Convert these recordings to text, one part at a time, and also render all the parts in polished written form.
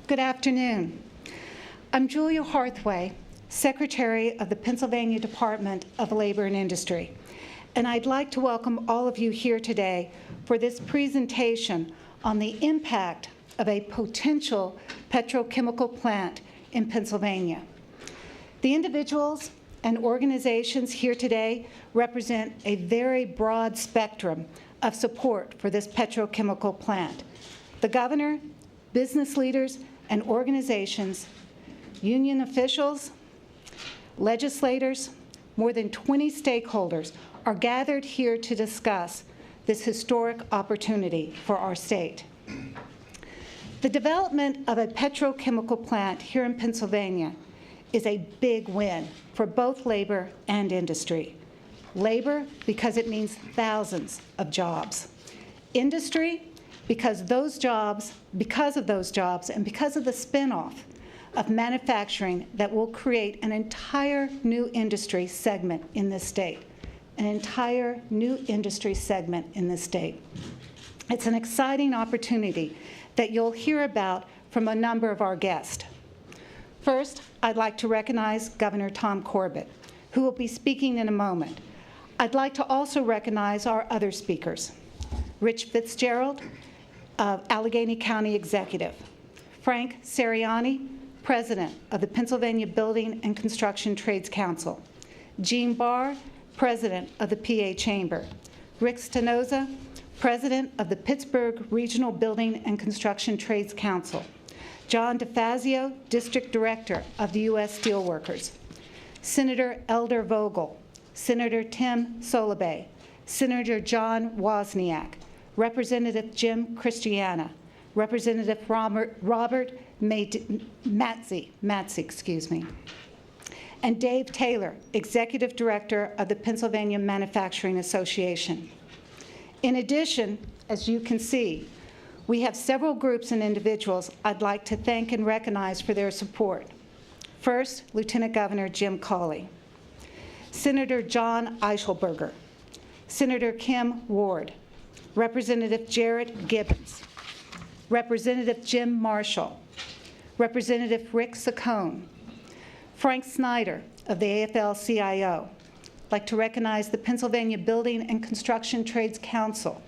Good afternoon. I'm Julia Harthway, Secretary of the Pennsylvania Department of Labor and Industry, and I'd like to welcome all of you here today for this presentation on the impact of a potential petrochemical plant in Pennsylvania. The individuals and organizations here today represent a very broad spectrum of support for this petrochemical plant. The governor, business leaders, and organizations, union officials, legislators, more than 20 stakeholders are gathered here to discuss this historic opportunity for our state. The development of a petrochemical plant here in Pennsylvania is a big win for both labor and industry. Labor, because it means thousands of jobs. Industry, because of those jobs, and because of the spinoff of manufacturing that will create an entire new industry segment in this state. An entire new industry segment in this state. It's an exciting opportunity that you'll hear about from a number of our guests. First, I'd like to recognize Governor Tom Corbett, who will be speaking in a moment. I'd like to also recognize our other speakers. Rich Fitzgerald, Allegheny County Executive. Frank Seriani, President of the Pennsylvania Building and Construction Trades Council. Gene Barr, President of the PA Chamber. Rick Stenoza, President of the Pittsburgh Regional Building and Construction Trades Council. John DeFazio, District Director of the U.S. Steelworkers. Senator Elder Vogel, Senator Tim Solebay, Senator John Wozniak, Representative Jim Christiana, Representative Robert Matzi, and Dave Taylor, Executive Director of the Pennsylvania Manufacturing Association. In addition, as you can see, we have several groups and individuals I'd like to thank and recognize for their support. First, Lieutenant Governor Jim Cawley, Senator John Eichelberger, Senator Kim Ward, Representative Jarrett Gibbons, Representative Jim Marshall, Representative Rick Saccone, Frank Snyder of the AFL-CIO. I'd like to recognize the Pennsylvania Building and Construction Trades Council,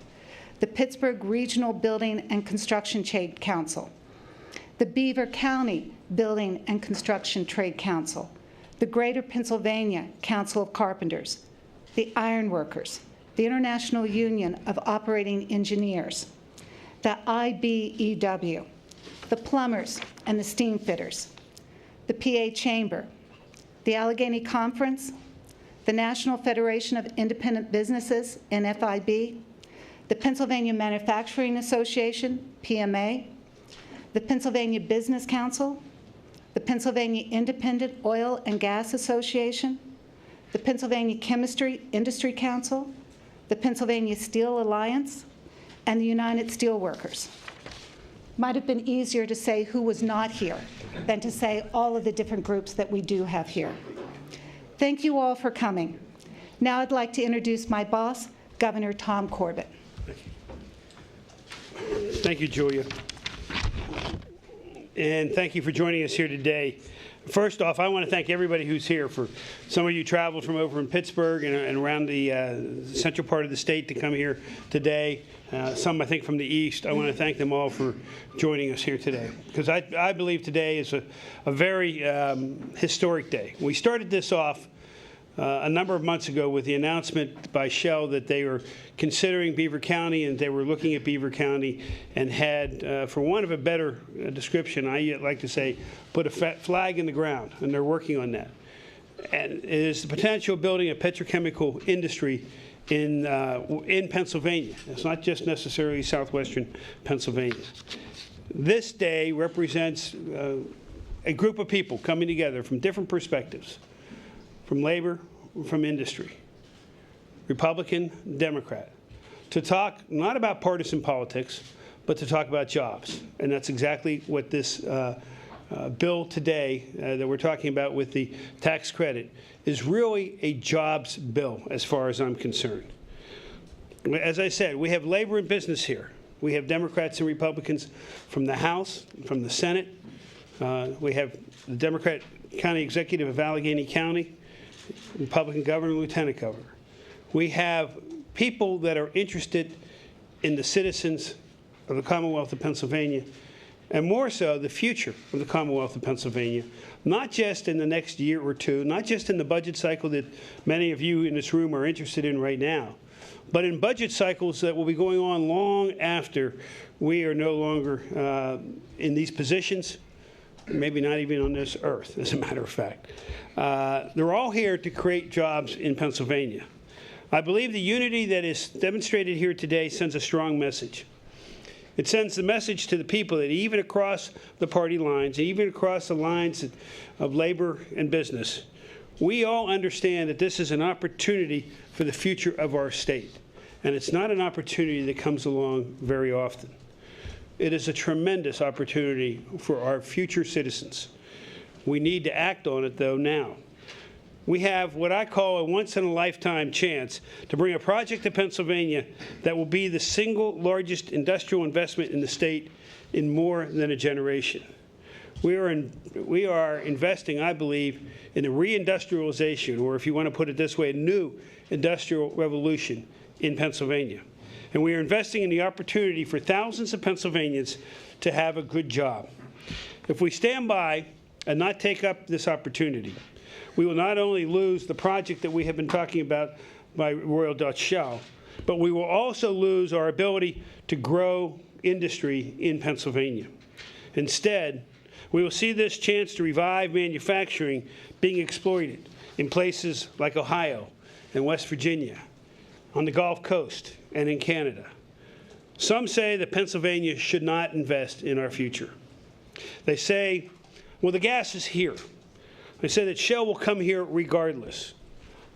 the Pittsburgh Regional Building and Construction Trade Council, the Beaver County Building and Construction Trade Council, the Greater Pennsylvania Council of Carpenters, the Iron Workers, the International Union of Operating Engineers, the IBEW, the plumbers and the steam fitters, the PA Chamber, the Allegheny Conference, the National Federation of Independent Businesses, NFIB, the Pennsylvania Manufacturing Association, PMA, the Pennsylvania Business Council, the Pennsylvania Independent Oil and Gas Association, the Pennsylvania Chemistry Industry Council, the Pennsylvania Steel Alliance, and the United Steelworkers. Might have been easier to say who was not here than to say all of the different groups that we do have here. Thank you all for coming. Now I'd like to introduce my boss, Governor Tom Corbett. Thank you, Julia. And thank you for joining us here today. First off, I want to thank everybody who's here. For some of you traveled from over in Pittsburgh and around the central part of the state to come here today. Some, I think, from the east. I want to thank them all for joining us here today, because I believe today is a very historic day. We started this off a number of months ago with the announcement by Shell that they were considering Beaver County, and they were looking at Beaver County and had, for want of a better description, I like to say, put a flag in the ground, and they're working on that. And it is the potential of building a petrochemical industry in Pennsylvania. It's not just necessarily southwestern Pennsylvania. This day represents a group of people coming together from different perspectives, from labor, from industry, Republican, Democrat, to talk not about partisan politics, but to talk about jobs. And that's exactly what this bill today that we're talking about with the tax credit is really a jobs bill as far as I'm concerned. As I said, we have labor and business here. We have Democrats and Republicans from the House, from the Senate. We have the Democrat County Executive of Allegheny County, Republican Governor, Lieutenant Governor. We have people that are interested in the citizens of the Commonwealth of Pennsylvania, and more so, the future of the Commonwealth of Pennsylvania, not just in the next year or two, not just in the budget cycle that many of you in this room are interested in right now, but in budget cycles that will be going on long after we are no longer in these positions, maybe not even on this earth, as a matter of fact. They're all here to create jobs in Pennsylvania. I believe the unity that is demonstrated here today sends a strong message. It sends the message to the people that even across the party lines, even across the lines of labor and business, we all understand that this is an opportunity for the future of our state. And it's not an opportunity that comes along very often. It is a tremendous opportunity for our future citizens. We need to act on it, though, now. We have what I call a once-in-a-lifetime chance to bring a project to Pennsylvania that will be the single largest industrial investment in the state in more than a generation. We are investing, I believe, in the reindustrialization, or if you want to put it this way, a new industrial revolution in Pennsylvania. And we are investing in the opportunity for thousands of Pennsylvanians to have a good job. If we stand by and not take up this opportunity, we will not only lose the project that we have been talking about by Royal Dutch Shell, but we will also lose our ability to grow industry in Pennsylvania. Instead, we will see this chance to revive manufacturing being exploited in places like Ohio and West Virginia, on the Gulf Coast, and in Canada. Some say that Pennsylvania should not invest in our future. They say, well, the gas is here. They say that Shell will come here regardless.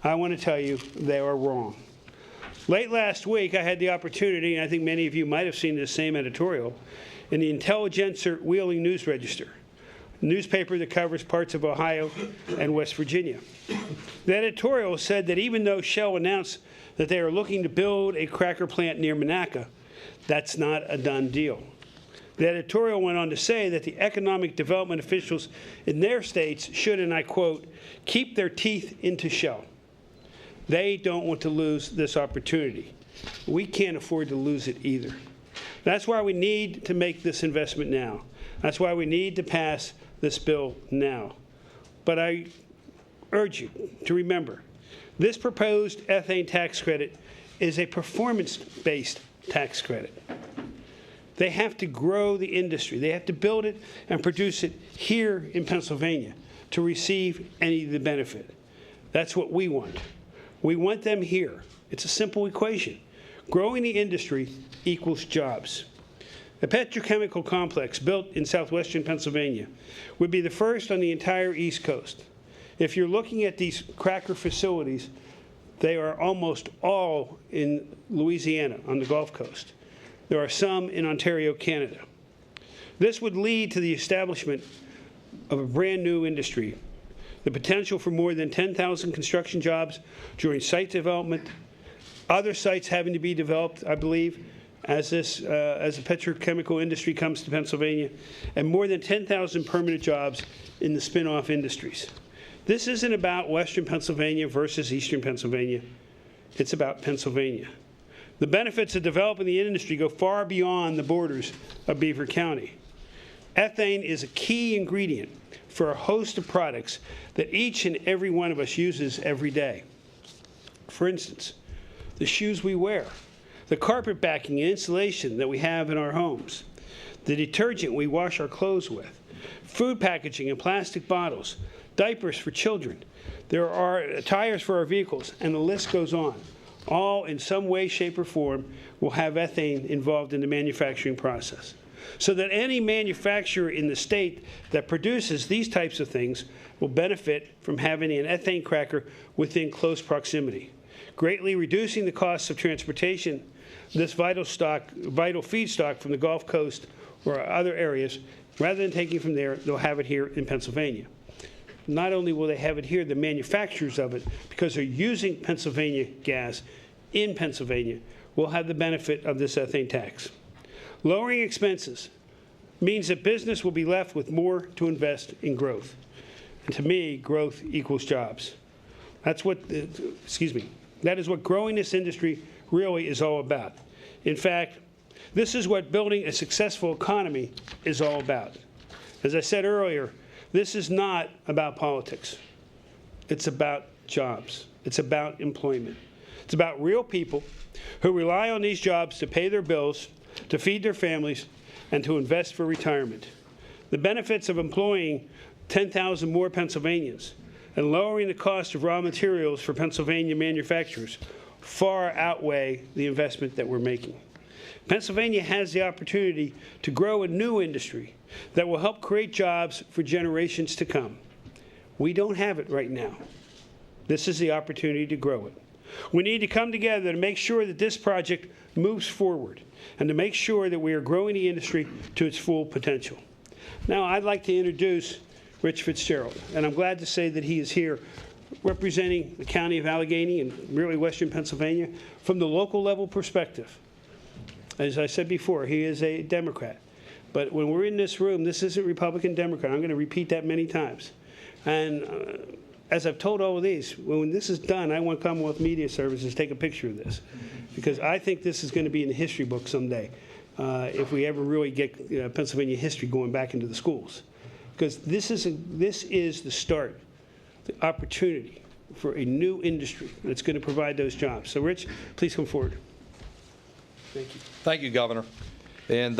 I want to tell you they are wrong. Late last week, I had the opportunity, and I think many of you might have seen this same editorial, in the Intelligencer Wheeling News Register, a newspaper that covers parts of Ohio and West Virginia. The editorial said that even though Shell announced that they are looking to build a cracker plant near Monaca, that's not a done deal. The editorial went on to say that the economic development officials in their states should, and I quote, keep their teeth into Shell. They don't want to lose this opportunity. We can't afford to lose it either. That's why we need to make this investment now. That's why we need to pass this bill now. But I urge you to remember, this proposed ethane tax credit is a performance-based tax credit. They have to grow the industry. They have to build it and produce it here in Pennsylvania to receive any of the benefit. That's what we want. We want them here. It's a simple equation. Growing the industry equals jobs. The petrochemical complex built in southwestern Pennsylvania would be the first on the entire East Coast. If you're looking at these cracker facilities, they are almost all in Louisiana on the Gulf Coast. There are some in Ontario, Canada. This would lead to the establishment of a brand new industry, the potential for more than 10,000 construction jobs during site development, other sites having to be developed, I believe, as the petrochemical industry comes to Pennsylvania, and more than 10,000 permanent jobs in the spin-off industries. This isn't about Western Pennsylvania versus Eastern Pennsylvania. It's about Pennsylvania. The benefits of developing the industry go far beyond the borders of Beaver County. Ethane is a key ingredient for a host of products that each and every one of us uses every day. For instance, the shoes we wear, the carpet backing and insulation that we have in our homes, the detergent we wash our clothes with, food packaging and plastic bottles, diapers for children. There are tires for our vehicles, and the list goes on. All in some way, shape, or form will have ethane involved in the manufacturing process. So that any manufacturer in the state that produces these types of things will benefit from having an ethane cracker within close proximity, greatly reducing the costs of transportation, this vital feedstock from the Gulf Coast or other areas Rather than taking it from there, they'll have it here in Pennsylvania. Not only will they have it here, the manufacturers of it, because they're using Pennsylvania gas in Pennsylvania, will have the benefit of this ethane tax. Lowering expenses means that business will be left with more to invest in growth. And to me, growth equals jobs. That is what growing this industry really is all about. In fact, this is what building a successful economy is all about. As I said earlier, this is not about politics. It's about jobs. It's about employment. It's about real people who rely on these jobs to pay their bills, to feed their families, and to invest for retirement. The benefits of employing 10,000 more Pennsylvanians and lowering the cost of raw materials for Pennsylvania manufacturers far outweigh the investment that we're making. Pennsylvania has the opportunity to grow a new industry that will help create jobs for generations to come. We don't have it right now. This is the opportunity to grow it. We need to come together to make sure that this project moves forward and to make sure that we are growing the industry to its full potential. Now, I'd like to introduce Rich Fitzgerald, and I'm glad to say that he is here representing the county of Allegheny and really Western Pennsylvania from the local level perspective. As I said before, he is a Democrat. But when we're in this room, this isn't Republican, Democrat. I'm going to repeat that many times. And as I've told all of these, when this is done, I want Commonwealth Media Services to take a picture of this, because I think this is going to be in the history book someday if we ever really get Pennsylvania history going back into the schools. Because this is the start, the opportunity for a new industry that's going to provide those jobs. So, Rich, please come forward. Thank you. Thank you, Governor. And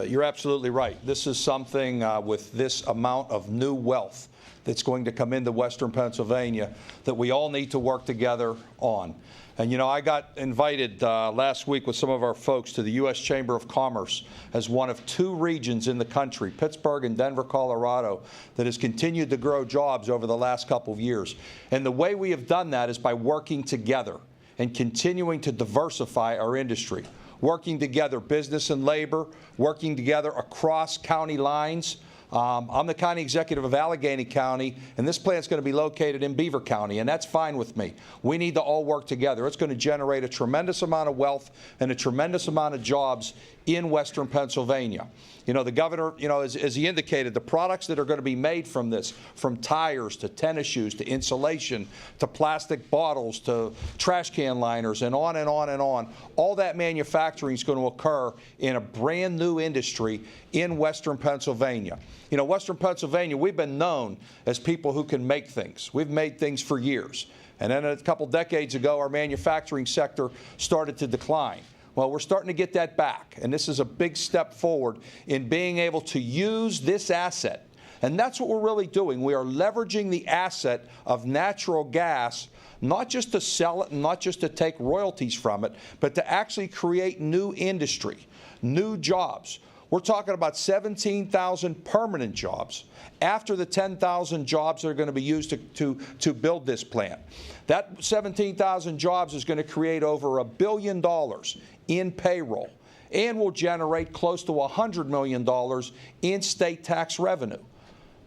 you're absolutely right. This is something with this amount of new wealth that's going to come into Western Pennsylvania that we all need to work together on. And, you know, I got invited last week with some of our folks to the U.S. Chamber of Commerce as one of 2 regions in the country, Pittsburgh and Denver, Colorado, that has continued to grow jobs over the last couple of years. And the way we have done that is by working together and continuing to diversify our industry, working together, business and labor, working together across county lines. I'm the county executive of Allegheny County, and this plant's going to be located in Beaver County, and that's fine with me. We need to all work together. It's going to generate a tremendous amount of wealth and a tremendous amount of jobs in Western Pennsylvania. You know, the governor, you know, as he indicated, the products that are going to be made from this, from tires to tennis shoes to insulation to plastic bottles to trash can liners and on and on and on, all that manufacturing is going to occur in a brand new industry in Western Pennsylvania. You know, Western Pennsylvania, we've been known as people who can make things. We've made things for years. And then a couple decades ago, our manufacturing sector started to decline. Well, we're starting to get that back, and this is a big step forward in being able to use this asset. And that's what we're really doing. We are leveraging the asset of natural gas, not just to sell it and not just to take royalties from it, but to actually create new industry, new jobs. We're talking about 17,000 permanent jobs after the 10,000 jobs that are going to be used to build this plant. That 17,000 jobs is going to create over $1 billion in payroll and will generate close to $100 million in state tax revenue.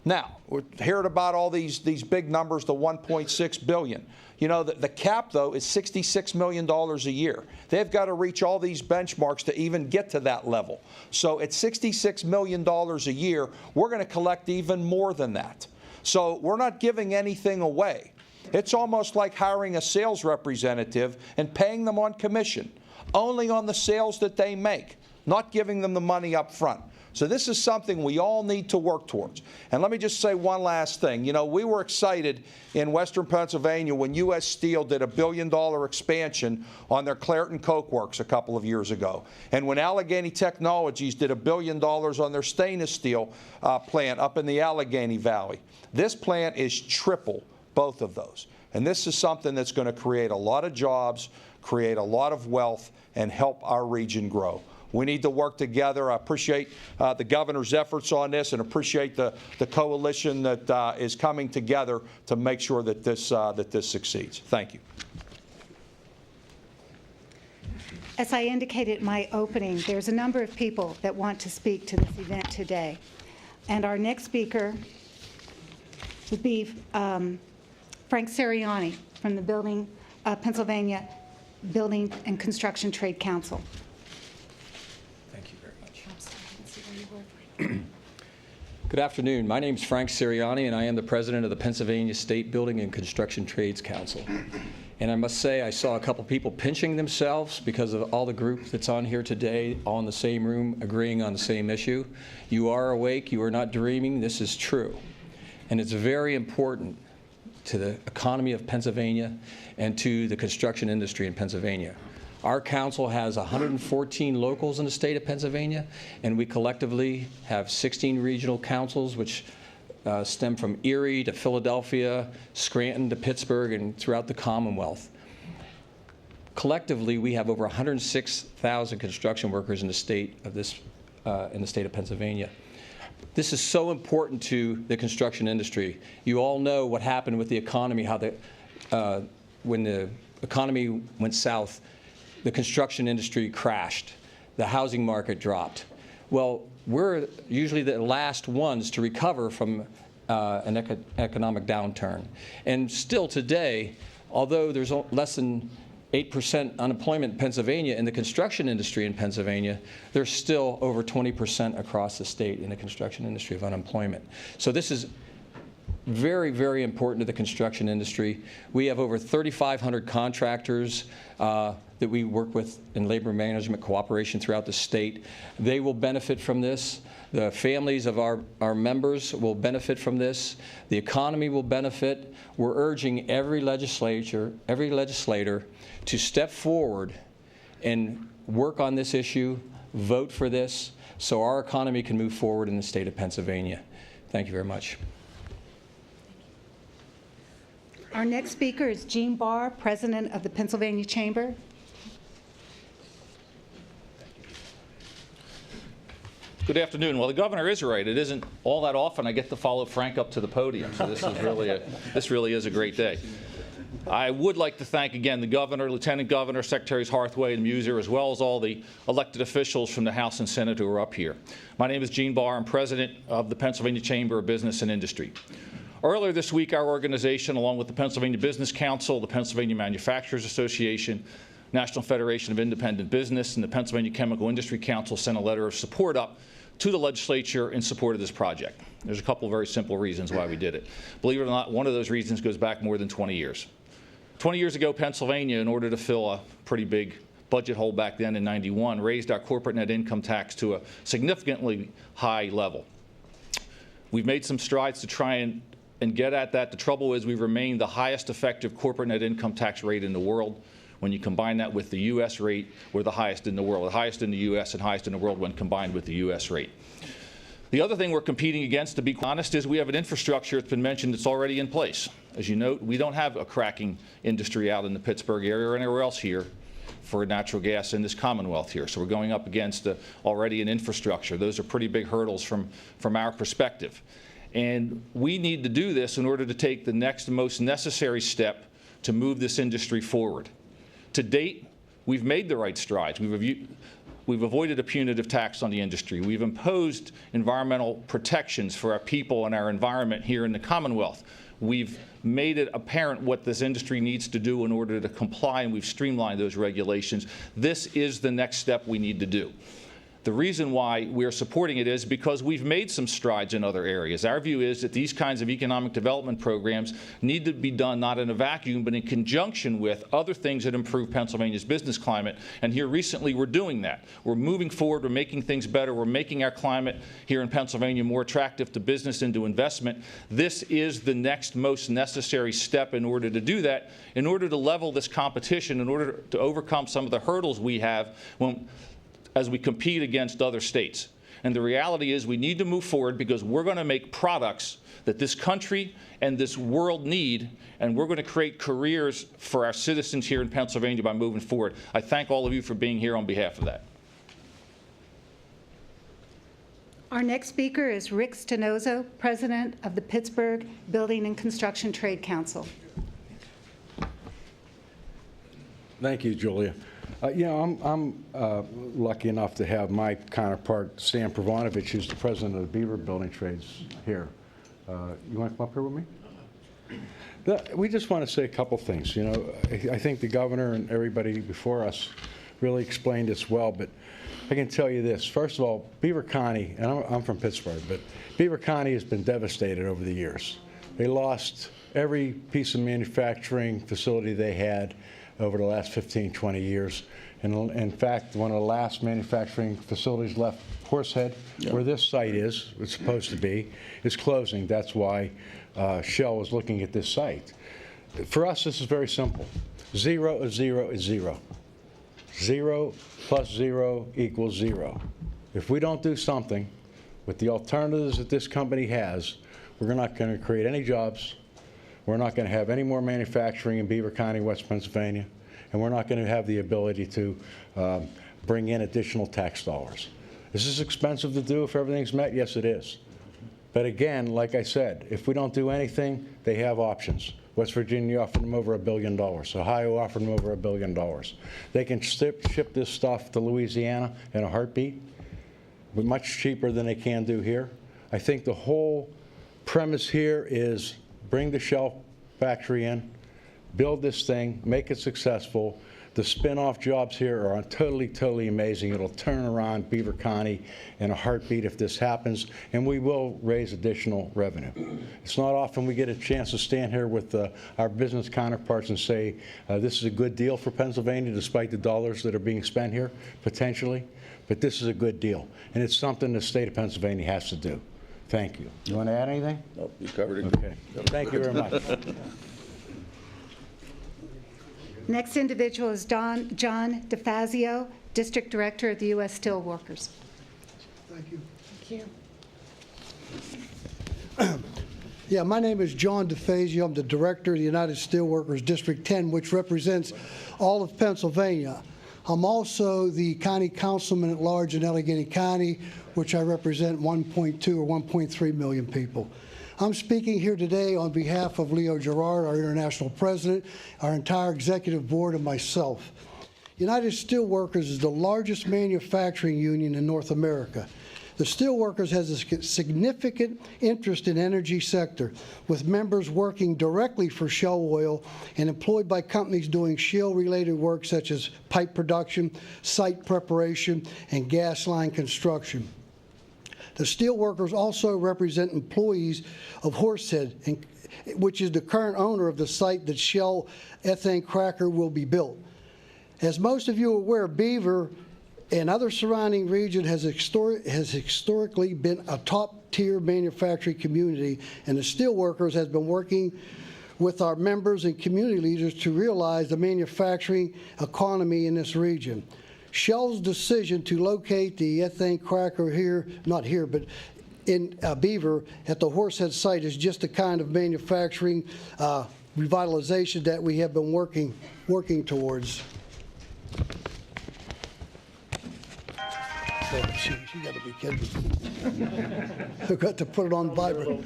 Now, we're hearing about all these big numbers, the $1.6 billion. You know, the cap, though, is $66 million a year. They've got to reach all these benchmarks to even get to that level. So at $66 million a year, we're going to collect even more than that. So we're not giving anything away. It's almost like hiring a sales representative and paying them on commission, only on the sales that they make, not giving them the money up front. So this is something we all need to work towards. And let me just say one last thing. You know, we were excited in Western Pennsylvania when U.S. Steel did a $1 billion expansion on their Clairton Coke Works a couple of years ago. And when Allegheny Technologies did $1 billion on their stainless steel plant up in the Allegheny Valley. This plant is triple both of those. And this is something that's going to create a lot of jobs, create a lot of wealth, and help our region grow. We need to work together. I appreciate the governor's efforts on this and appreciate the coalition that is coming together to make sure that this succeeds. Thank you. As I indicated in my opening, there's a number of people that want to speak to this event today. And our next speaker would be Frank Sirianni from the Pennsylvania Building and Construction Trade Council. Thank you very much. Good afternoon. My name is Frank Sirianni, and I am the president of the Pennsylvania State Building and Construction Trades Council. And I must say, I saw a couple people pinching themselves because of all the group that's on here today, all in the same room, agreeing on the same issue. You are awake. You are not dreaming. This is true. And it's very important to the economy of Pennsylvania and to the construction industry in Pennsylvania. Our council has 114 locals in the state of Pennsylvania, and we collectively have 16 regional councils, which stem from Erie to Philadelphia, Scranton to Pittsburgh, and throughout the Commonwealth. Collectively, we have over 106,000 construction workers in the state of Pennsylvania. This is so important to the construction industry. You all know what happened with the economy, how when the economy went south, the construction industry crashed. The housing market dropped. Well, we're usually the last ones to recover from an economic downturn. And still today, although there's less than 8% unemployment in Pennsylvania, in the construction industry in Pennsylvania, there's still over 20% across the state in the construction industry of unemployment. So this is very, very important to the construction industry. We have over 3,500 contractors that we work with in labor management cooperation throughout the state. They will benefit from this. The families of our members will benefit from this. The economy will benefit. We're urging every legislator to step forward and work on this issue, vote for this, so our economy can move forward in the state of Pennsylvania. Thank you very much. Our next speaker is Gene Barr, president of the Pennsylvania Chamber. Good afternoon. Well, the governor is right. It isn't all that often I get to follow Frank up to the podium, so this really is a great day. I would like to thank again the governor, lieutenant governor, secretaries Harthway and Muser, as well as all the elected officials from the House and Senate who are up here. My name is Gene Barr. I'm president of the Pennsylvania Chamber of Business and Industry. Earlier this week, our organization, along with the Pennsylvania Business Council, the Pennsylvania Manufacturers Association, National Federation of Independent Business, and the Pennsylvania Chemical Industry Council sent a letter of support up to the legislature in support of this project. There's a couple of very simple reasons why we did it. Believe it or not, one of those reasons goes back more than 20 years. 20 years ago, Pennsylvania, in order to fill a pretty big budget hole back then in '91, raised our corporate net income tax to a significantly high level. We've made some strides to try and get at that. The trouble is we remain the highest effective corporate net income tax rate in the world. When you combine that with the U.S. rate, we're the highest in the world, the highest in the U.S. and highest in the world when combined with the U.S. rate. The other thing we're competing against, to be honest, is we have an infrastructure, it's been mentioned, that's already in place. As you note, we don't have a cracking industry out in the Pittsburgh area or anywhere else here for natural gas in this Commonwealth here. So we're going up against already an infrastructure. Those are pretty big hurdles from our perspective. And we need to do this in order to take the next most necessary step to move this industry forward. To date, we've made the right strides. We've avoided a punitive tax on the industry. We've imposed environmental protections for our people and our environment here in the Commonwealth. We've made it apparent what this industry needs to do in order to comply, and we've streamlined those regulations. This is the next step we need to do. The reason why we're supporting it is because we've made some strides in other areas. Our view is that these kinds of economic development programs need to be done not in a vacuum, but in conjunction with other things that improve Pennsylvania's business climate. And here recently we're doing that. We're moving forward. We're making things better. We're making our climate here in Pennsylvania more attractive to business and to investment. This is the next most necessary step in order to do that, in order to level this competition, in order to overcome some of the hurdles we have as we compete against other states. And the reality is we need to move forward because we're going to make products that this country and this world need, and we're going to create careers for our citizens here in Pennsylvania by moving forward. I thank all of you for being here on behalf of that. Our next speaker is Rick Stenozo, president of the Pittsburgh Building and Construction Trade Council. Thank you, Julia. I'm lucky enough to have my counterpart, Sam Pravonovich, who's the president of the Beaver Building Trades here. You want to come up here with me? We just want to say a couple things. I think the governor and everybody before us really explained this well, but I can tell you this. First of all, Beaver County, and I'm from Pittsburgh, but Beaver County has been devastated over the years. They lost every piece of manufacturing facility they had over the last 15, 20 years. And in fact, one of the last manufacturing facilities left, Horsehead, where this site is, it's supposed to be, is closing. That's why Shell was looking at this site. For us, this is very simple. 0 is 0 is 0. 0 plus 0 equals 0. If we don't do something with the alternatives that this company has, we're not going to create any jobs. We're not going to have any more manufacturing in Beaver County, West Pennsylvania, and we're not going to have the ability to bring in additional tax dollars. Is this expensive to do if everything's met? Yes, it is. But again, like I said, if we don't do anything, they have options. West Virginia offered them over $1 billion. Ohio offered them over $1 billion. They can ship this stuff to Louisiana in a heartbeat, but much cheaper than they can do here. I think the whole premise here is bring the Shell factory in, build this thing, make it successful. The spin-off jobs here are totally, totally amazing. It'll turn around Beaver County in a heartbeat if this happens, and we will raise additional revenue. It's not often we get a chance to stand here with our business counterparts and say, this is a good deal for Pennsylvania, despite the dollars that are being spent here, potentially. But this is a good deal, and it's something the state of Pennsylvania has to do. Thank you. You want to add anything? Nope, you covered it. Okay. Thank you very much. Next individual is John DeFazio, District Director of the U.S. Steelworkers. Thank you. Yeah, my name is John DeFazio. I'm the Director of the United Steelworkers District 10, which represents all of Pennsylvania. I'm also the County Councilman at Large in Allegheny County, which I represent 1.2 or 1.3 million people. I'm speaking here today on behalf of Leo Gerard, our International President, our entire Executive Board, and myself. United Steelworkers is the largest manufacturing union in North America. The Steelworkers has a significant interest in the energy sector, with members working directly for Shell Oil and employed by companies doing shale-related work such as pipe production, site preparation, and gas line construction. The Steelworkers also represent employees of Horsehead, which is the current owner of the site that Shell ethane cracker will be built. As most of you are aware, Beaver and other surrounding region has historically been a top-tier manufacturing community, and the Steelworkers has been working with our members and community leaders to realize the manufacturing economy in this region. Shell's decision to locate the ethane cracker here, not here, but in Beaver at the Horsehead site is just the kind of manufacturing revitalization that we have been working towards. She got to be kidding. I've got to put it on vibrate.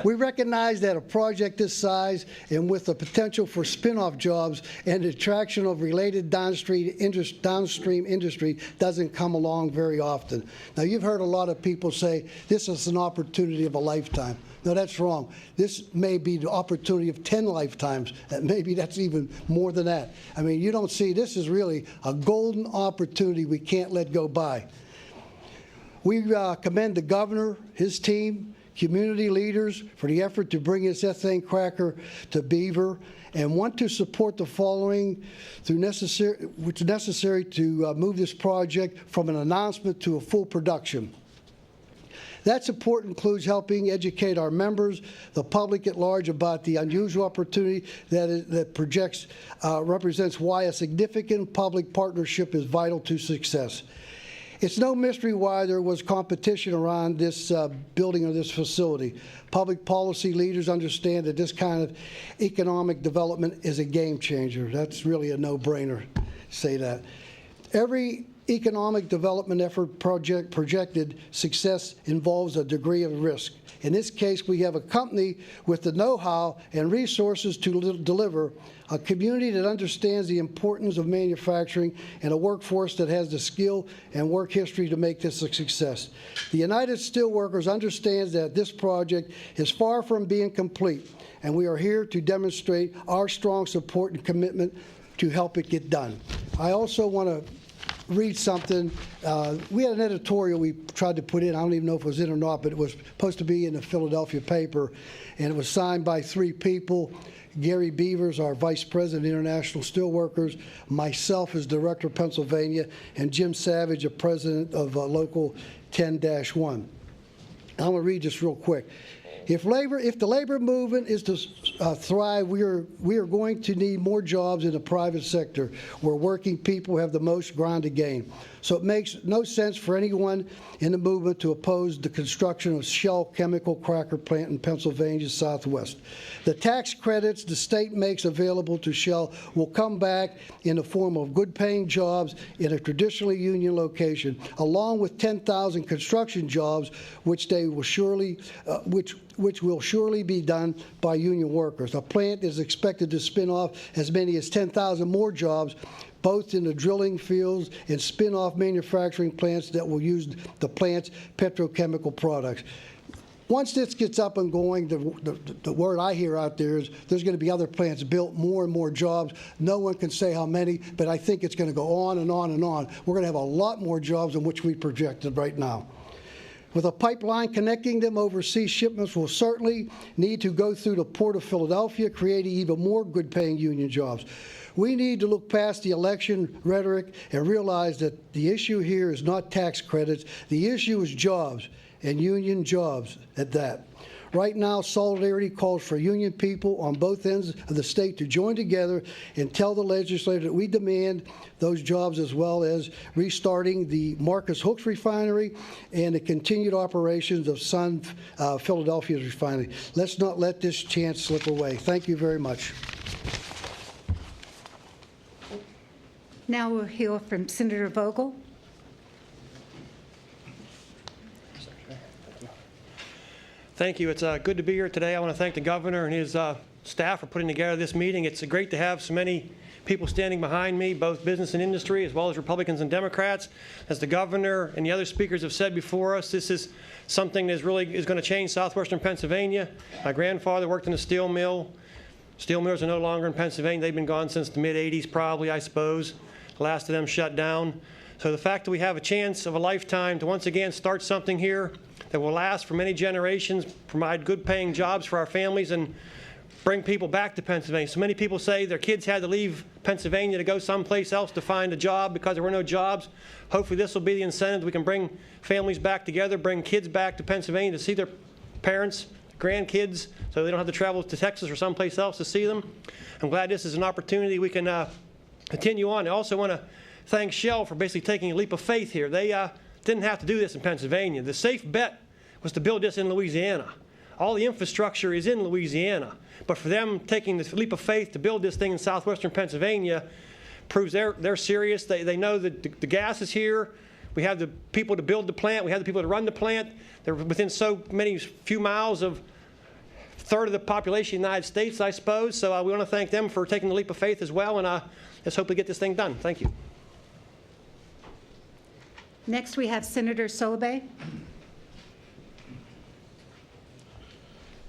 We recognize that a project this size and with the potential for spin-off jobs and the attraction of related downstream industry doesn't come along very often. Now, you've heard a lot of people say this is an opportunity of a lifetime. No, that's wrong. This may be the opportunity of 10 lifetimes. Maybe that's even more than that. I mean, you don't see, this is really a golden opportunity we can't let go by. We commend the governor, his team, community leaders for the effort to bring this ethane cracker to Beaver, and want to support the following which is necessary to move this project from an announcement to a full production. That support includes helping educate our members, the public at large, about the unusual opportunity that represents why a significant public partnership is vital to success. It's no mystery why there was competition around this building of this facility. Public policy leaders understand that this kind of economic development is a game changer. That's really a no-brainer, say that. Every economic development effort projected success involves a degree of risk. In this case, we have a company with the know-how and resources to deliver, a community that understands the importance of manufacturing, and a workforce that has the skill and work history to make this a success. The United Steelworkers understands that this project is far from being complete, and we are here to demonstrate our strong support and commitment to help it get done. I also want to read something. We had an editorial we tried to put in. I don't even know if it was in or not, but it was supposed to be in the Philadelphia paper, and it was signed by 3 people. Gary Beavers, our Vice President of International Steelworkers, myself as Director of Pennsylvania, and Jim Savage, a President of Local 10-1. I'm going to read this real quick. If the labor movement is to thrive, we are going to need more jobs in the private sector, where working people have the most ground to gain. So it makes no sense for anyone in the movement to oppose the construction of Shell chemical cracker plant in Pennsylvania's Southwest. The tax credits the state makes available to Shell will come back in the form of good-paying jobs in a traditionally union location, along with 10,000 construction jobs, which will surely be done by union workers. The plant is expected to spin off as many as 10,000 more jobs, both in the drilling fields and spin-off manufacturing plants that will use the plant's petrochemical products. Once this gets up and going, the word I hear out there is there's going to be other plants built, more and more jobs. No one can say how many, but I think it's going to go on and on and on. We're going to have a lot more jobs than which we projected right now. With a pipeline connecting them, overseas shipments will certainly need to go through the Port of Philadelphia, creating even more good-paying union jobs. We need to look past the election rhetoric and realize that the issue here is not tax credits. The issue is jobs, and union jobs at that. Right now, solidarity calls for union people on both ends of the state to join together and tell the legislature that we demand those jobs, as well as restarting the Marcus Hook's refinery and the continued operations of Sun Philadelphia's refinery. Let's not let this chance slip away. Thank you very much. Now we'll hear from Senator Vogel. Thank you. It's good to be here today. I want to thank the governor and his staff for putting together this meeting. It's great to have so many people standing behind me, both business and industry, as well as Republicans and Democrats. As the governor and the other speakers have said before us, this is something that really is going to change southwestern Pennsylvania. My grandfather worked in a steel mill. Steel mills are no longer in Pennsylvania. They've been gone since the mid-'80s, probably, I suppose. The last of them shut down. So the fact that we have a chance of a lifetime to once again start something here that will last for many generations, provide good-paying jobs for our families, and bring people back to Pennsylvania. So many people say their kids had to leave Pennsylvania to go someplace else to find a job because there were no jobs. Hopefully this will be the incentive. We can bring families back together, bring kids back to Pennsylvania to see their parents, grandkids, so they don't have to travel to Texas or someplace else to see them. I'm glad this is an opportunity we can continue on. I also want to thank Shell for basically taking a leap of faith here. They didn't have to do this in Pennsylvania. The safe bet was to build this in Louisiana. All the infrastructure is in Louisiana. But for them taking this leap of faith to build this thing in southwestern Pennsylvania proves they're serious. They know that the gas is here. We have the people to build the plant. We have the people to run the plant. They're within so many few miles of a third of the population of the United States, I suppose. So we want to thank them for taking the leap of faith as well. And let's hope we get this thing done. Thank you. Next, we have Senator Solebay.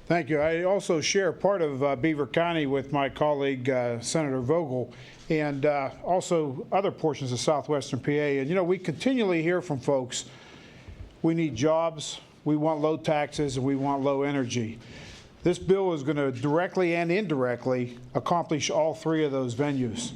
Thank you. I also share part of Beaver County with my colleague, Senator Vogel, and also other portions of southwestern PA. And, you know, we continually hear from folks, we need jobs, we want low taxes, and we want low energy. This bill is going to directly and indirectly accomplish all three of those venues.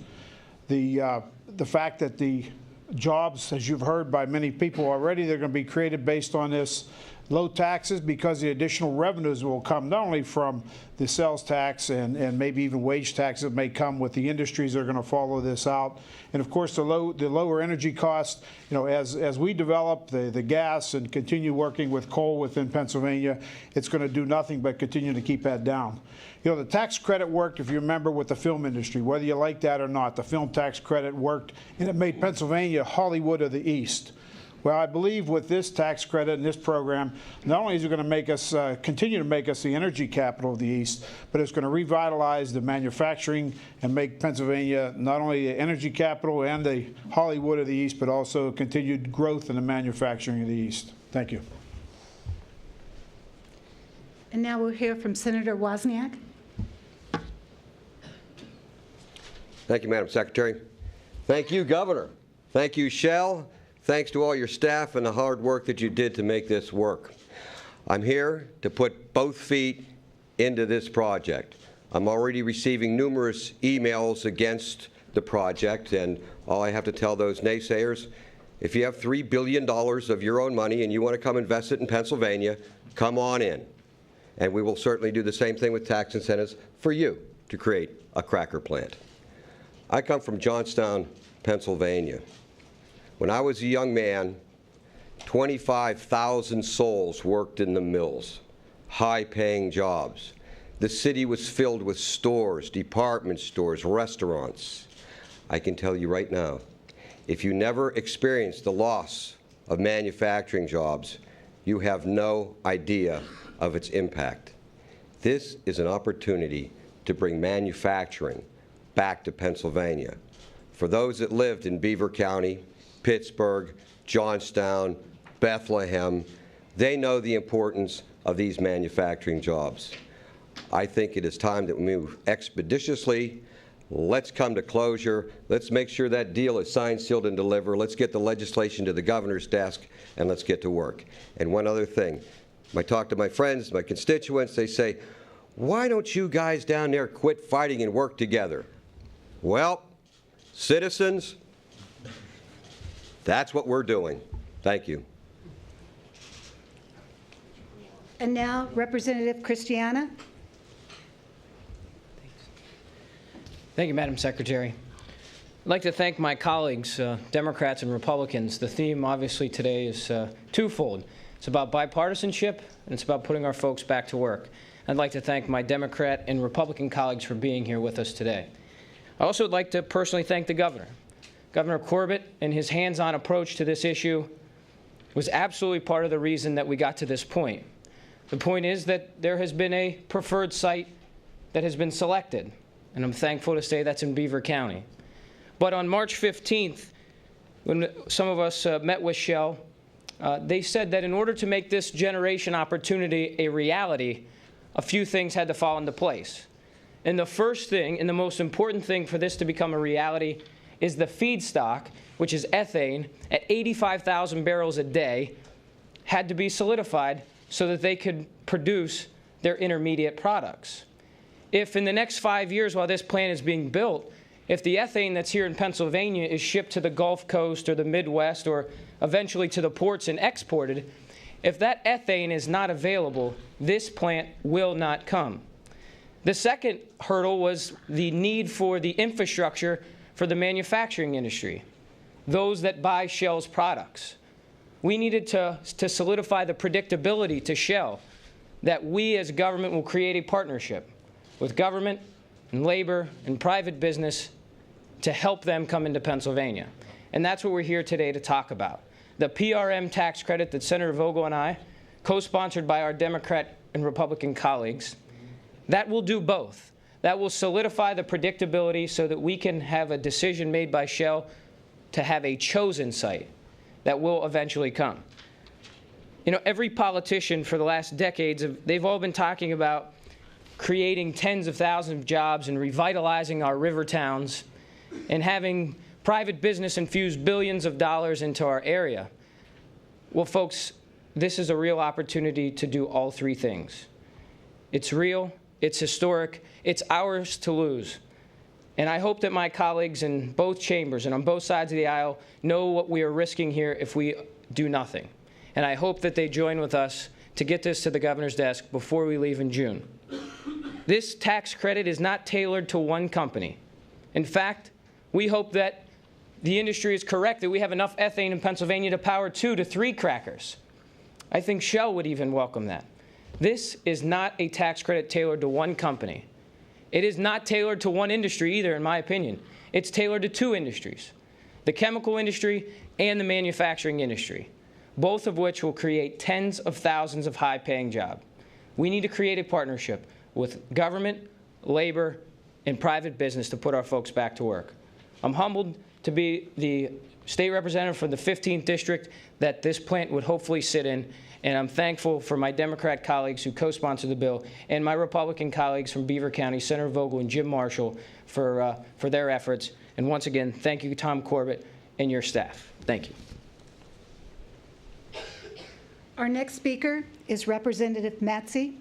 The fact that the jobs, as you've heard by many people already, they're going to be created based on this low taxes because the additional revenues will come not only from the sales tax and maybe even wage taxes that may come with the industries that are going to follow this out. And of course, the lower energy costs, as we develop the gas and continue working with coal within Pennsylvania, it's going to do nothing but continue to keep that down. The tax credit worked, if you remember, with the film industry, whether you like that or not. The film tax credit worked, and it made Pennsylvania Hollywood of the East. Well, I believe with this tax credit and this program, not only is it going to make us continue to make us the energy capital of the East, but it's going to revitalize the manufacturing and make Pennsylvania not only the energy capital and the Hollywood of the East, but also continued growth in the manufacturing of the East. Thank you. And now we'll hear from Senator Wozniak. Thank you, Madam Secretary. Thank you, Governor. Thank you, Shell. Thanks to all your staff and the hard work that you did to make this work. I'm here to put both feet into this project. I'm already receiving numerous emails against the project, and all I have to tell those naysayers, if you have $3 billion of your own money and you want to come invest it in Pennsylvania, come on in. And we will certainly do the same thing with tax incentives for you to create a cracker plant. I come from Johnstown, Pennsylvania. When I was a young man, 25,000 souls worked in the mills, high-paying jobs. The city was filled with stores, department stores, restaurants. I can tell you right now, if you never experienced the loss of manufacturing jobs, you have no idea of its impact. This is an opportunity to bring manufacturing back to Pennsylvania. For those that lived in Beaver County, Pittsburgh, Johnstown, Bethlehem, they know the importance of these manufacturing jobs. I think it is time that we move expeditiously. Let's come to closure. Let's make sure that deal is signed, sealed, and delivered. Let's get the legislation to the governor's desk, and let's get to work. And one other thing. I talk to my friends, my constituents, they say, why don't you guys down there quit fighting and work together? Well, citizens, that's what we're doing. Thank you. And now, Representative Christiana. Thank you, Madam Secretary. I'd like to thank my colleagues, Democrats and Republicans. The theme, obviously, today is twofold. It's about bipartisanship, and it's about putting our folks back to work. I'd like to thank my Democrat and Republican colleagues for being here with us today. I also would like to personally thank the governor. Governor Corbett and his hands-on approach to this issue was absolutely part of the reason that we got to this point. The point is that there has been a preferred site that has been selected, and I'm thankful to say that's in Beaver County. But on March 15th, when some of us met with Shell, they said that in order to make this generation opportunity a reality, a few things had to fall into place. And the first thing, and the most important thing for this to become a reality, is the feedstock, which is ethane, at 85,000 barrels a day, had to be solidified so that they could produce their intermediate products. If in the next 5 years while this plant is being built, if the ethane that's here in Pennsylvania is shipped to the Gulf Coast or the Midwest or eventually to the ports and exported, if that ethane is not available, this plant will not come. The second hurdle was the need for the infrastructure for the manufacturing industry, those that buy Shell's products. We needed to solidify the predictability to Shell that we as government will create a partnership with government and labor and private business to help them come into Pennsylvania. And that's what we're here today to talk about. The PRM tax credit that Senator Vogel and I, co-sponsored by our Democrat and Republican colleagues, that will do both. That will solidify the predictability so that we can have a decision made by Shell to have a chosen site that will eventually come. You know, every politician for the last decades, they've all been talking about creating tens of thousands of jobs and revitalizing our river towns and having private business infuse billions of dollars into our area. Well, folks, this is a real opportunity to do all three things. It's real, it's historic, it's ours to lose. And I hope that my colleagues in both chambers and on both sides of the aisle know what we are risking here if we do nothing. And I hope that they join with us to get this to the governor's desk before we leave in June. This tax credit is not tailored to one company. In fact, we hope that the industry is correct, that we have enough ethane in Pennsylvania to power 2 to 3 crackers. I think Shell would even welcome that. This is not a tax credit tailored to one company. It is not tailored to one industry either, in my opinion. It's tailored to 2 industries, the chemical industry and the manufacturing industry, both of which will create tens of thousands of high-paying jobs. We need to create a partnership with government, labor, and private business to put our folks back to work. I'm humbled to be the state representative for the 15th district that this plant would hopefully sit in, and I'm thankful for my Democrat colleagues who co-sponsored the bill and my Republican colleagues from Beaver County, Senator Vogel and Jim Marshall, for their efforts. And once again, thank you, Tom Corbett, and your staff. Thank you. Our next speaker is Representative Matsey.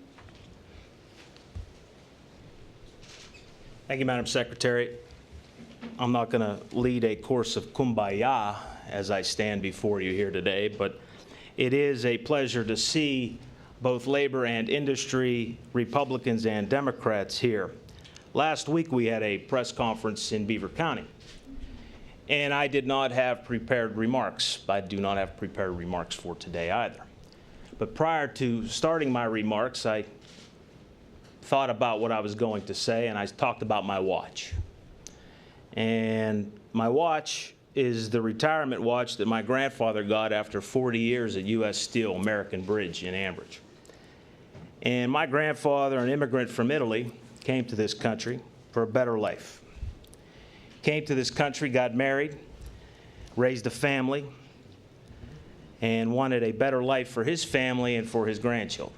Thank you, Madam Secretary. I'm not going to lead a course of kumbaya as I stand before you here today, but it is a pleasure to see both labor and industry, Republicans and Democrats here. Last week we had a press conference in Beaver County, and I did not have prepared remarks. I do not have prepared remarks for today either. But prior to starting my remarks, I thought about what I was going to say, and I talked about my watch. And my watch is the retirement watch that my grandfather got after 40 years at U.S. Steel American Bridge in Ambridge. And my grandfather, an immigrant from Italy, came to this country for a better life. Came to this country, got married, raised a family, and wanted a better life for his family and for his grandchildren.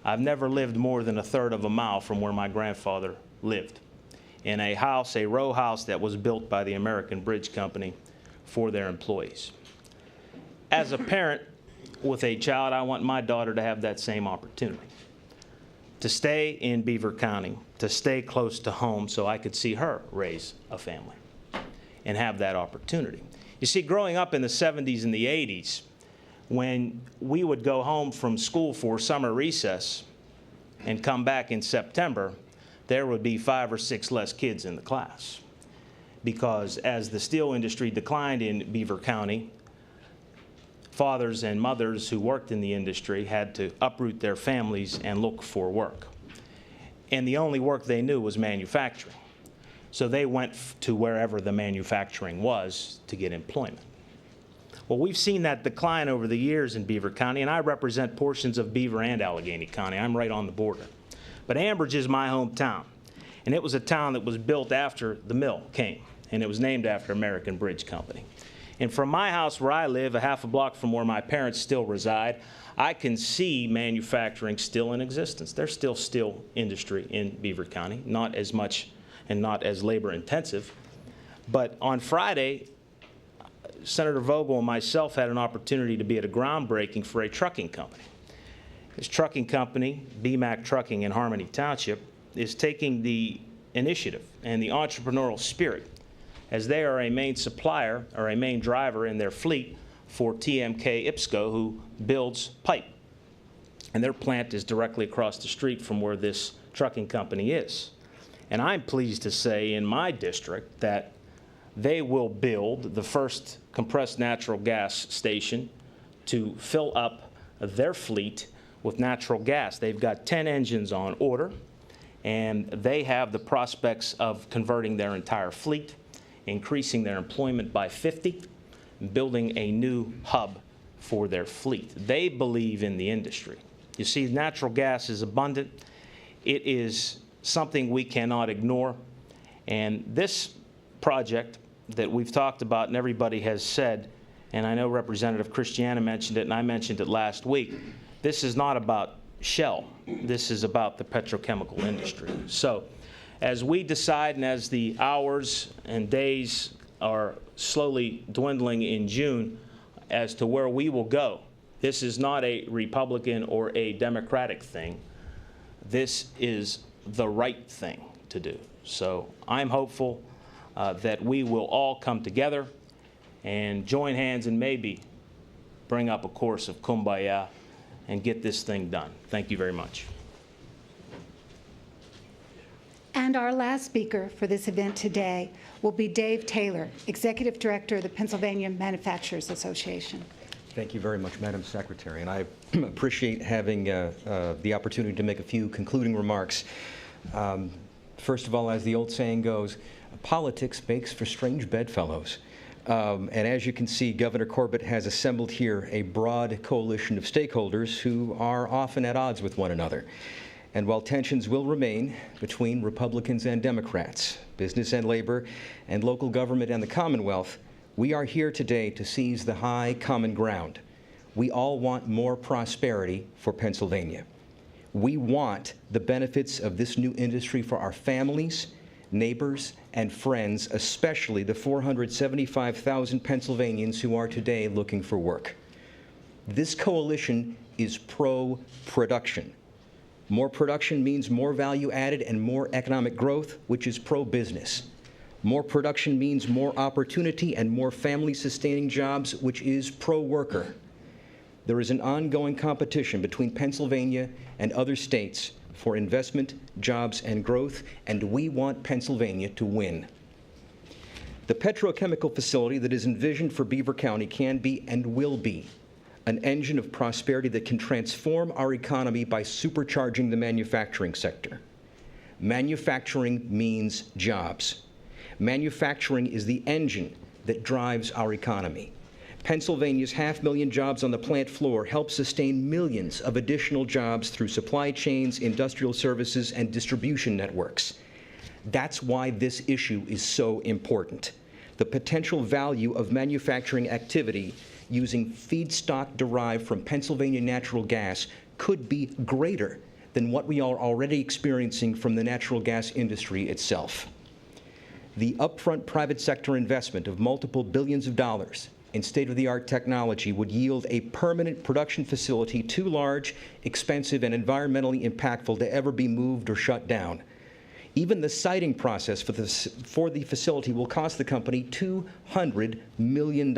I've never lived more than 1/3 of a mile from where my grandfather lived, in a house, a row house that was built by the American Bridge Company for their employees. As a parent with a child, I want my daughter to have that same opportunity, to stay in Beaver County, to stay close to home so I could see her raise a family and have that opportunity. You see, growing up in the 70s and the 80s, when we would go home from school for summer recess and come back in September, there would be 5 or 6 less kids in the class. Because as the steel industry declined in Beaver County, fathers and mothers who worked in the industry had to uproot their families and look for work. And the only work they knew was manufacturing. So they went to wherever the manufacturing was to get employment. Well, we've seen that decline over the years in Beaver County, and I represent portions of Beaver and Allegheny County. I'm right on the border. But Ambridge is my hometown, and it was a town that was built after the mill came, and it was named after American Bridge Company. And from my house where I live, a half a block from where my parents still reside, I can see manufacturing still in existence. There's still steel industry in Beaver County, not as much and not as labor intensive. But on Friday, Senator Vogel and myself had an opportunity to be at a groundbreaking for a trucking company. This trucking company, BMAC Trucking in Harmony Township, is taking the initiative and the entrepreneurial spirit, as they are a main supplier or a main driver in their fleet for TMK IPSCO, who builds pipe. And their plant is directly across the street from where this trucking company is. And I'm pleased to say in my district that they will build the first compressed natural gas station to fill up their fleet with natural gas. They've got 10 engines on order, and they have the prospects of converting their entire fleet, increasing their employment by 50, and building a new hub for their fleet. They believe in the industry. You see, natural gas is abundant. It is something we cannot ignore, and this project that we've talked about and everybody has said, and I know Representative Christiana mentioned it and I mentioned it last week, this is not about Shell. This is about the petrochemical industry. So as we decide and as the hours and days are slowly dwindling in June as to where we will go, this is not a Republican or a Democratic thing. This is the right thing to do. So I'm hopeful that we will all come together and join hands and maybe bring up a course of kumbaya and get this thing done. Thank you very much. And our last speaker for this event today will be Dave Taylor, Executive Director of the Pennsylvania Manufacturers Association. Thank you very much, Madam Secretary, and I appreciate having the opportunity to make a few concluding remarks. First of all, as the old saying goes, politics makes for strange bedfellows. And as you can see, Governor Corbett has assembled here a broad coalition of stakeholders who are often at odds with one another. And while tensions will remain between Republicans and Democrats, business and labor, and local government and the Commonwealth, we are here today to seize the high common ground. We all want more prosperity for Pennsylvania. We want the benefits of this new industry for our families, neighbors, and friends, especially the 475,000 Pennsylvanians who are today looking for work. This coalition is pro-production. More production means more value added and more economic growth, which is pro-business. More production means more opportunity and more family-sustaining jobs, which is pro-worker. There is an ongoing competition between Pennsylvania and other states for investment, jobs, and growth, and we want Pennsylvania to win. The petrochemical facility that is envisioned for Beaver County can be and will be an engine of prosperity that can transform our economy by supercharging the manufacturing sector. Manufacturing means jobs. Manufacturing is the engine that drives our economy. Pennsylvania's 500,000 jobs on the plant floor help sustain millions of additional jobs through supply chains, industrial services, and distribution networks. That's why this issue is so important. The potential value of manufacturing activity using feedstock derived from Pennsylvania natural gas could be greater than what we are already experiencing from the natural gas industry itself. The upfront private sector investment of multiple billions of dollars in state-of-the-art technology would yield a permanent production facility too large, expensive, and environmentally impactful to ever be moved or shut down. Even the siting process for the facility will cost the company $200 million.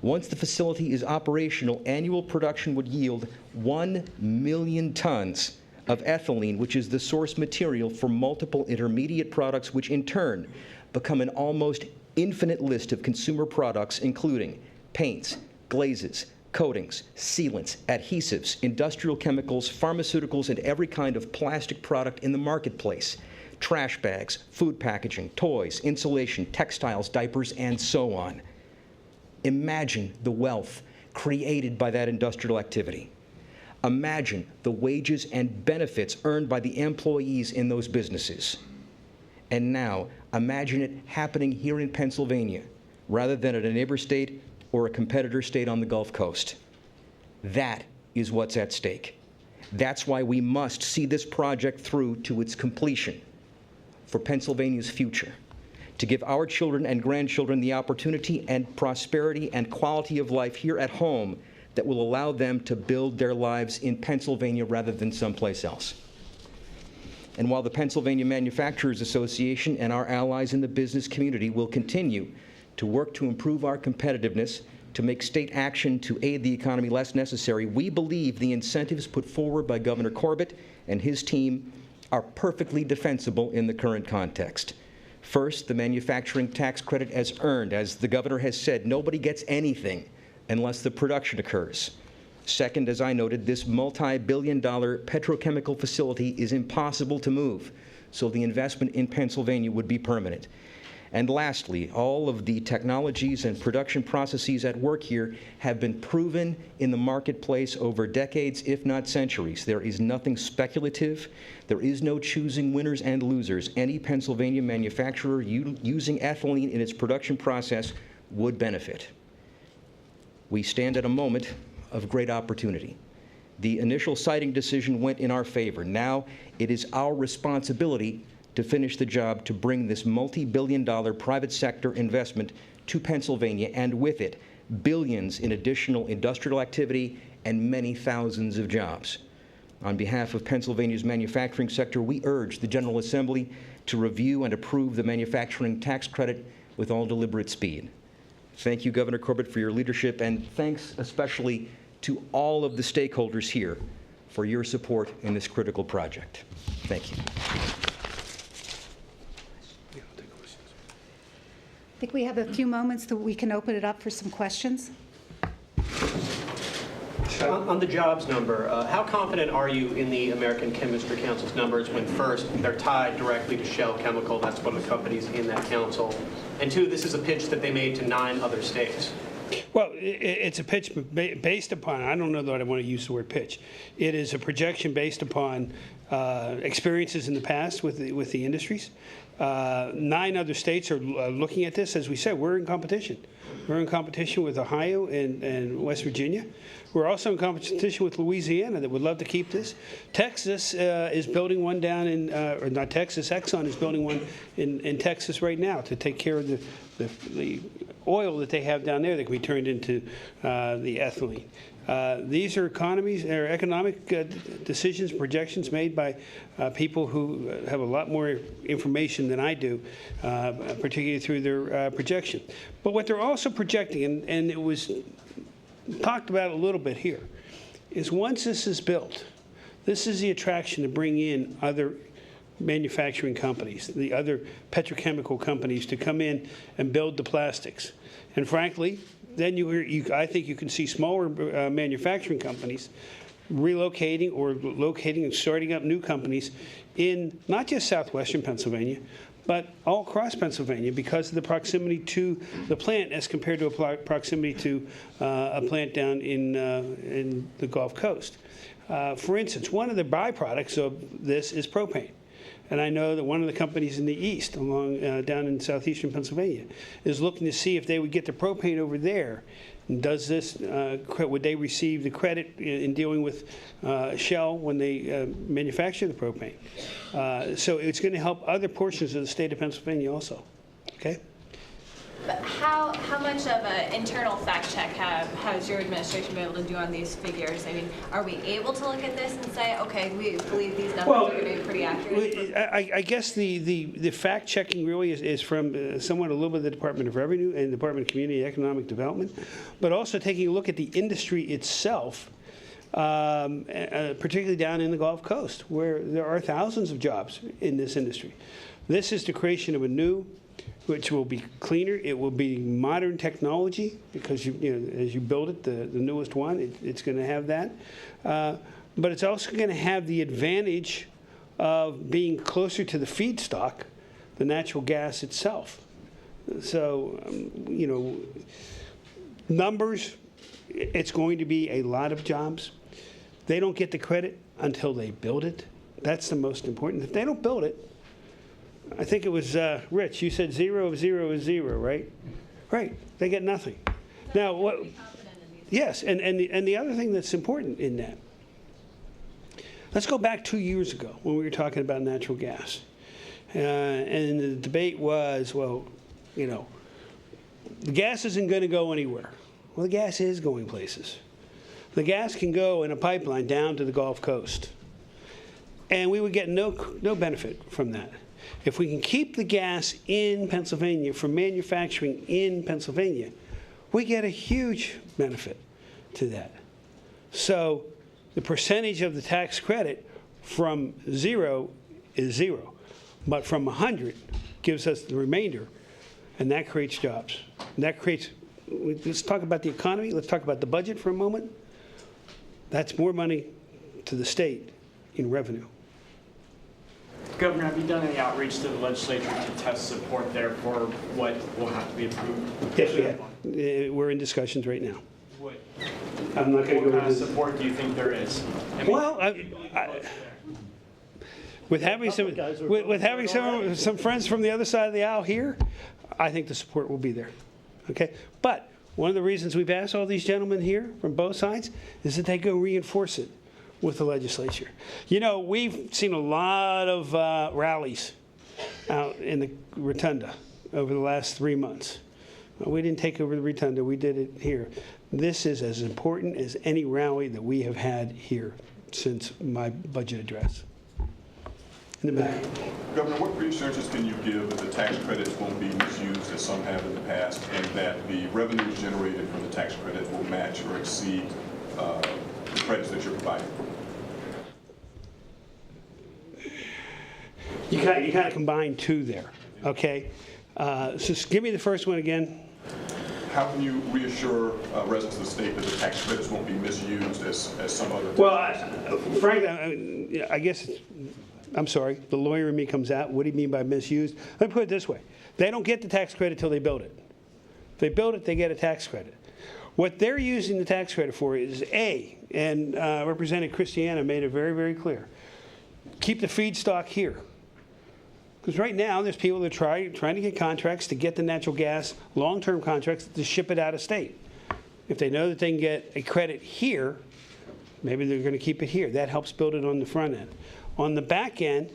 Once the facility is operational, annual production would yield 1 million tons of ethylene, which is the source material for multiple intermediate products, which in turn become an almost infinite list of consumer products, including paints, glazes, coatings, sealants, adhesives, industrial chemicals, pharmaceuticals, and every kind of plastic product in the marketplace, trash bags, food packaging, toys, insulation, textiles, diapers, and so on. Imagine the wealth created by that industrial activity. Imagine the wages and benefits earned by the employees in those businesses. And now, imagine it happening here in Pennsylvania, rather than at a neighbor state or a competitor state on the Gulf Coast. That is what's at stake. That's why we must see this project through to its completion for Pennsylvania's future, to give our children and grandchildren the opportunity and prosperity and quality of life here at home that will allow them to build their lives in Pennsylvania rather than someplace else. And while the Pennsylvania Manufacturers Association and our allies in the business community will continue to work to improve our competitiveness, to make state action to aid the economy less necessary, we believe the incentives put forward by Governor Corbett and his team are perfectly defensible in the current context. First, the manufacturing tax credit as earned. As the governor has said, nobody gets anything unless the production occurs. Second, as I noted, this multi-billion-dollar petrochemical facility is impossible to move, so the investment in Pennsylvania would be permanent. And lastly, all of the technologies and production processes at work here have been proven in the marketplace over decades, if not centuries. There is nothing speculative. There is no choosing winners and losers. Any Pennsylvania manufacturer using ethylene in its production process would benefit. We stand at a moment of great opportunity. The initial siting decision went in our favor. Now it is our responsibility to finish the job to bring this multi-billion-dollar private sector investment to Pennsylvania, and with it, billions in additional industrial activity and many thousands of jobs. On behalf of Pennsylvania's manufacturing sector, we urge the General Assembly to review and approve the manufacturing tax credit with all deliberate speed. Thank you, Governor Corbett, for your leadership, and thanks especially to all of the stakeholders here for your support in this critical project. Thank you. I think we have a few moments that we can open it up for some questions. On the jobs number, how confident are you in the American Chemistry Council's numbers when, first, they're tied directly to Shell Chemical, that's one of the companies in that council, and two, this is a pitch that they made to 9 other states? Well, it's a pitch based upon, I don't know that I want to use the word pitch. It is a projection based upon experiences in the past with the industries. 9 other states are looking at this. As we said, we're in competition. We're in competition with Ohio and West Virginia. We're also in competition with Louisiana that would love to keep this. Texas is building one down in, or not Texas, Exxon is building one in Texas right now to take care of the oil that they have down there that can be turned into the ethylene. These are economic decisions, projections made by people who have a lot more information than I do, particularly through their projection. But what they're also projecting, and it was talked about a little bit here, is once this is built, this is the attraction to bring in other manufacturing companies, the other petrochemical companies to come in and build the plastics. And frankly, then I think you can see smaller manufacturing companies relocating or locating and starting up new companies in not just southwestern Pennsylvania, but all across Pennsylvania because of the proximity to the plant as compared to a proximity to a plant down in the Gulf Coast. For instance, one of the byproducts of this is propane. And I know that one of the companies in the east, down in southeastern Pennsylvania, is looking to see if they would get the propane over there. And does this, would they receive the credit in dealing with Shell when they manufacture the propane? So it's going to help other portions of the state of Pennsylvania also. Okay? But how much of an internal fact check has your administration been able to do on these figures? I mean, are we able to look at this and say, okay, we believe these numbers are going to be pretty accurate? I guess the fact checking really is from somewhat a little bit of the Department of Revenue and the Department of Community and Economic Development, but also taking a look at the industry itself, particularly down in the Gulf Coast, where there are thousands of jobs in this industry. This is the creation of a new, which will be cleaner. It will be modern technology because as you build it, the newest one, it's going to have that. But it's also going to have the advantage of being closer to the feedstock, the natural gas itself. So, numbers, it's going to be a lot of jobs. They don't get the credit until they build it. That's the most important. If they don't build it, I think it was Rich. You said 0 of 0 is 0, right? Right. They get nothing. Now, what? Yes, and the other thing that's important in that. Let's go back 2 years ago when we were talking about natural gas, and the debate was, well, the gas isn't going to go anywhere. Well, the gas is going places. The gas can go in a pipeline down to the Gulf Coast, and we would get no benefit from that. If we can keep the gas in Pennsylvania for manufacturing in Pennsylvania, we get a huge benefit to that. So the percentage of the tax credit from 0 is 0, but from 100 gives us the remainder, and that creates jobs. And that creates, let's talk about the economy, let's talk about the budget for a moment. That's more money to the state in revenue. Governor, have you done any outreach to the legislature to test support there for what will have to be approved? Yes, we have. We're in discussions right now. What I'm not going to go kind of into support do you think there is? with having some friends from the other side of the aisle here, I think the support will be there. Okay, but one of the reasons we've asked all these gentlemen here from both sides is that they go reinforce it with the legislature. We've seen a lot of rallies out in the Rotunda over the last 3 months. We didn't take over the Rotunda, we did it here. This is as important as any rally that we have had here since my budget address. In the back. Governor, what reassurances can you give that the tax credits won't be misused as some have in the past, and that the revenues generated from the tax credit will match or exceed the credits that you're providing? You kind of combine two there, okay? So give me the first one again. How can you reassure residents of the state that the tax credits won't be misused as some other? Well, frankly, I guess, I'm sorry, the lawyer in me comes out. What do you mean by misused? Let me put it this way. They don't get the tax credit till they build it. If they build it, they get a tax credit. What they're using the tax credit for is A, and Representative Christiana made it very, very clear, keep the feedstock here. Because right now, there's people that are trying to get contracts to get the natural gas, long-term contracts, to ship it out of state. If they know that they can get a credit here, maybe they're going to keep it here. That helps build it on the front end. On the back end,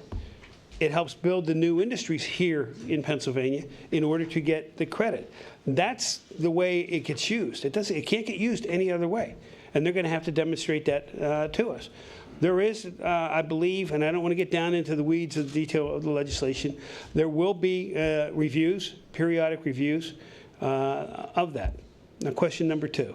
it helps build the new industries here in Pennsylvania in order to get the credit. That's the way it gets used. It can't get used any other way. And they're going to have to demonstrate that to us. There is, I believe, and I don't want to get down into the weeds of the detail of the legislation, there will be reviews, periodic reviews of that. Now, question number 2.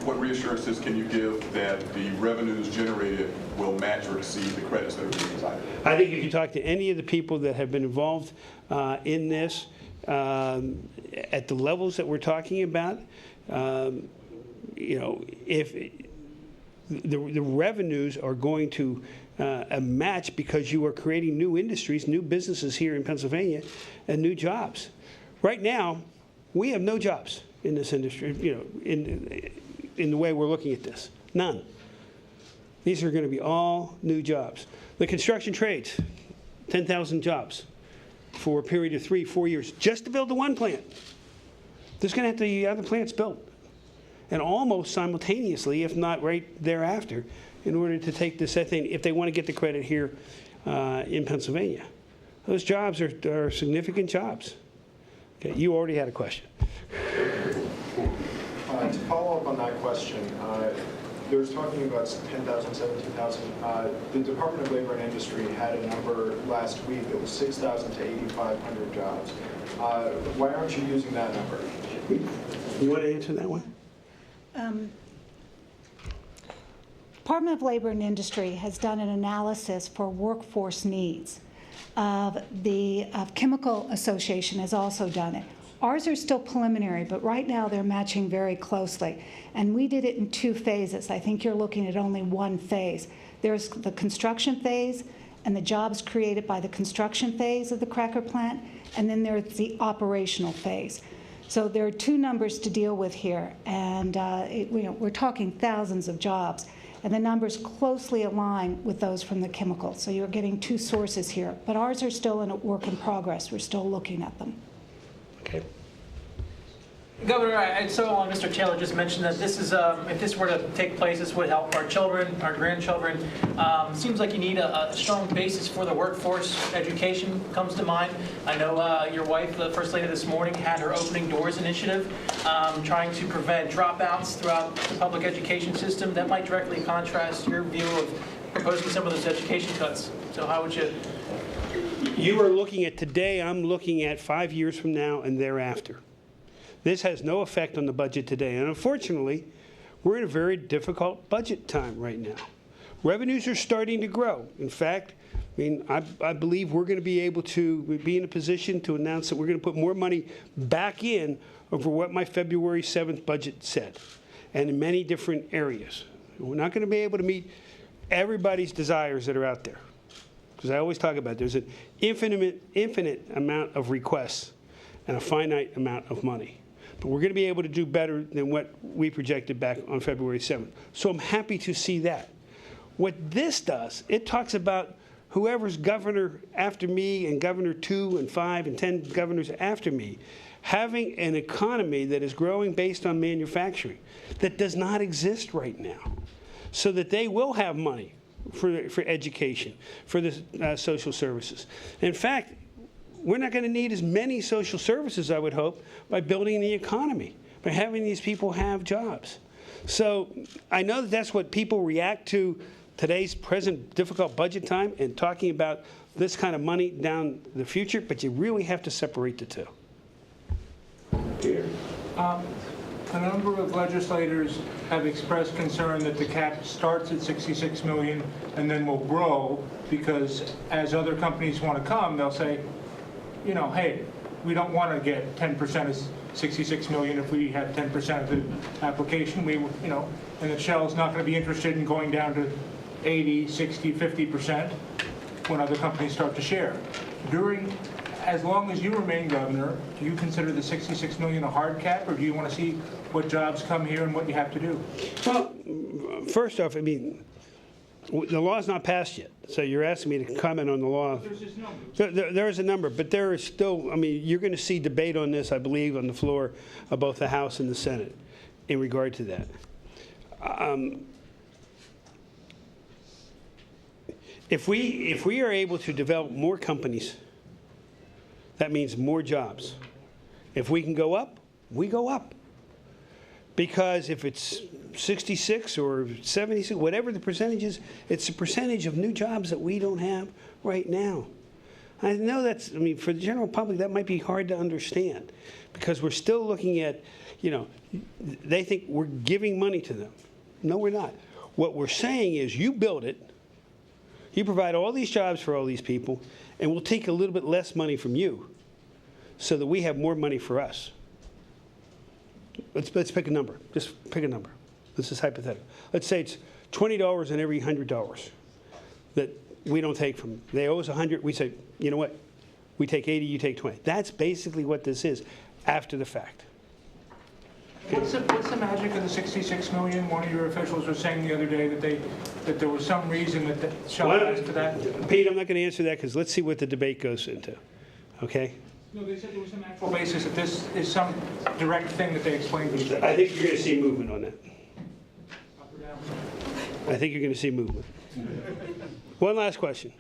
What reassurances can you give that the revenues generated will match or exceed the credits that are being provided? I think if you talk to any of the people that have been involved in this, at the levels that we're talking about, you know, if the revenues are going to match because you are creating new industries, new businesses here in Pennsylvania, and new jobs. Right now, we have no jobs in this industry, you know, in the way we're looking at this. None. These are going to be all new jobs. The construction trades, 10,000 jobs for a period of 3-4 years, just to build the one plant. There's going to have to be other plants built. And almost simultaneously, if not right thereafter, in order to take this ethane, if they want to get the credit here in Pennsylvania. Those jobs are significant jobs. Okay, you already had a question. To follow up on that question, there was talking about 10,000, 17,000. The Department of Labor and Industry had a number last week that was 6,000 to 8,500 jobs. Why aren't you using that number? You want to answer that one? Department of Labor and Industry has done an analysis for workforce needs. Chemical Association has also done it. Ours are still preliminary, but right now they're matching very closely. And we did it in 2 phases. I think you're looking at only 1 phase. There's the construction phase and the jobs created by the construction phase of the cracker plant, and then there's the operational phase. So there are 2 numbers to deal with here, and we're talking thousands of jobs, and the numbers closely align with those from the chemical. So you're getting 2 sources here, but ours are still in a work in progress. We're still looking at them. Okay. Governor, Mr. Taylor just mentioned that this is, if this were to take place, this would help our children, our grandchildren. Seems like you need a strong basis for the workforce. Education comes to mind. I know your wife, the First Lady this morning, had her Opening Doors initiative, trying to prevent dropouts throughout the public education system. That might directly contrast your view of proposing some of those education cuts. So how would you? You are looking at today, I'm looking at 5 years from now and thereafter. This has no effect on the budget today. And unfortunately, we're in a very difficult budget time right now. Revenues are starting to grow. In fact, I believe we're going to be able to be in a position to announce that we're going to put more money back in over what my February 7th budget said, and in many different areas. We're not going to be able to meet everybody's desires that are out there. Because I always talk about there's an infinite amount of requests and a finite amount of money. But we're going to be able to do better than what we projected back on February 7th. So I'm happy to see that. What this does, it talks about whoever's governor after me and governor 2 and 5 and 10 governors after me having an economy that is growing based on manufacturing that does not exist right now, so that they will have money for education, for the social services. In fact, we're not going to need as many social services, I would hope, by building the economy, by having these people have jobs. So I know that that's what people react to today's present difficult budget time and talking about this kind of money down the future, but you really have to separate the 2. Peter. A number of legislators have expressed concern that the cap starts at 66 million and then will grow because as other companies want to come, they'll say, you know, hey, we don't want to get 10% of 66 million if we have 10% of the application. We, you know, and that Shell's not going to be interested in going down to 80, 60, 50% when other companies start to share. As long as you remain governor, do you consider the 66 million a hard cap, or do you want to see what jobs come here and what you have to do? Well, first off, I mean, the law's not passed yet, so you're asking me to comment on the law. There's this number. There is a number, but there is still, I mean, you're going to see debate on this, I believe, on the floor of both the House and the Senate in regard to that. If we are able to develop more companies, that means more jobs. If we can go up, we go up. Because if it's 66 or 76, whatever the percentage is, it's a percentage of new jobs that we don't have right now. I know that's, I mean, for the general public, that might be hard to understand because we're still looking at, you know, they think we're giving money to them. No, we're not. What we're saying is you build it, you provide all these jobs for all these people, and we'll take a little bit less money from you so that we have more money for us. Let's pick a number. Just pick a number. This is hypothetical. Let's say it's $20 on every $100 that we don't take from them. They owe us 100. We say, you know what? We take 80, you take 20. That's basically what this is after the fact. What's the magic of the 66 million? One of your officials was saying the other day that there was some reason that Shell asked for that. Pete, I'm not going to answer that because let's see what the debate goes into. Okay? No, they said there was some actual basis that this is some direct thing that they explained to you. I think you're going to see movement on that. I think you're going to see movement. One last question.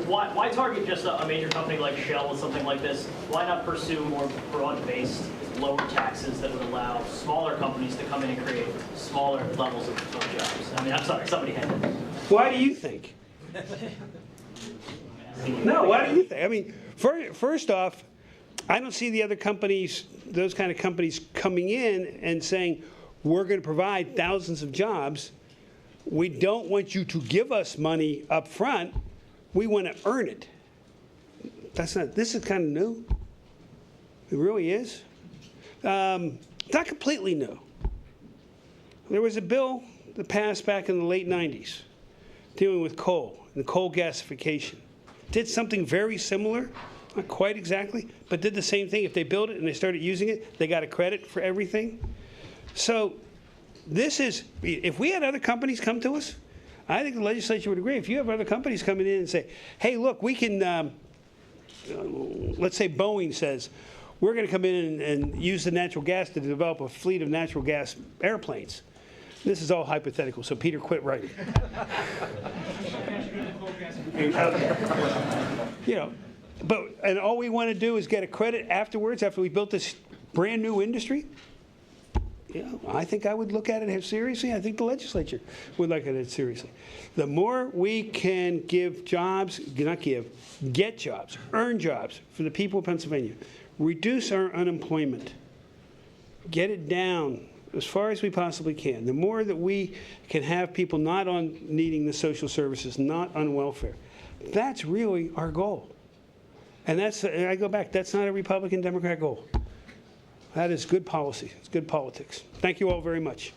Why target just a major company like Shell with something like this? Why not pursue more broad-based, lower taxes that would allow smaller companies to come in and create smaller levels of jobs? I mean, I'm sorry, somebody had it. Why do you think? No, why do you think? I mean, first off, I don't see the other companies, those kind of companies coming in and saying, we're going to provide thousands of jobs. We don't want you to give us money up front. We want to earn it. This is kind of new. It really is. Not completely new. There was a bill that passed back in the late 90s dealing with coal and coal gasification. Did something very similar, not quite exactly, but did the same thing. If they built it and they started using it, they got a credit for everything. So this is, if we had other companies come to us, I think the legislature would agree. If you have other companies coming in and say, hey, look, we can, let's say Boeing says, we're going to come in and use the natural gas to develop a fleet of natural gas airplanes. This is all hypothetical, so Peter, quit writing. You know, and all we want to do is get a credit afterwards after we built this brand new industry. You know, I think I would look at it seriously. I think the legislature would look at it seriously. The more we can give jobs, get jobs, earn jobs for the people of Pennsylvania, reduce our unemployment, get it down as far as we possibly can. The more that we can have people not on needing the social services, not on welfare, that's really our goal. And that's, I go back, that's not a Republican Democrat goal. That is good policy. It's good politics. Thank you all very much.